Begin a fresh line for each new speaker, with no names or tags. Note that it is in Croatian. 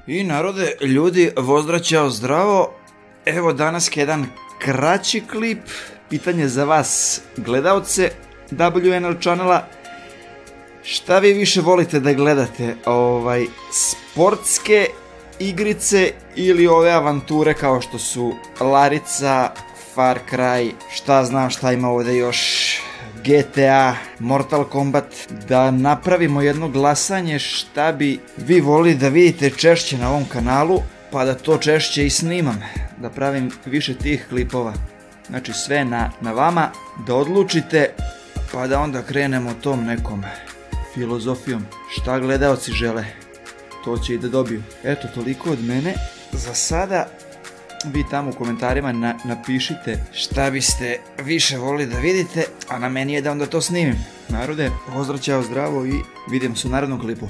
I narode, ljudi, pozdrav, zdravo. Evo danas jedan kraći klip. Pitanje za vas, gledalce WNL channela. Šta vi više volite da gledate? Sportske igrice ili ove avanture kao što su Larica, Far Cry, šta znam šta ima ovdje još, GTA, Mortal Kombat. Da napravimo jedno glasanje šta bi vi volili da vidite češće na ovom kanalu, pa da to češće i snimam, da pravim više tih klipova. Znači sve na vama da odlučite, pa da onda krenemo tom nekom filozofijom. Šta gledaoci žele, to će i da dobiju. Eto, toliko od mene za sada. Vi tamo u komentarima napišite šta biste više volili da vidite, a na meni je da onda to snimim. Narode, pozdrav, zdravo i vidimo se u narednom klipu.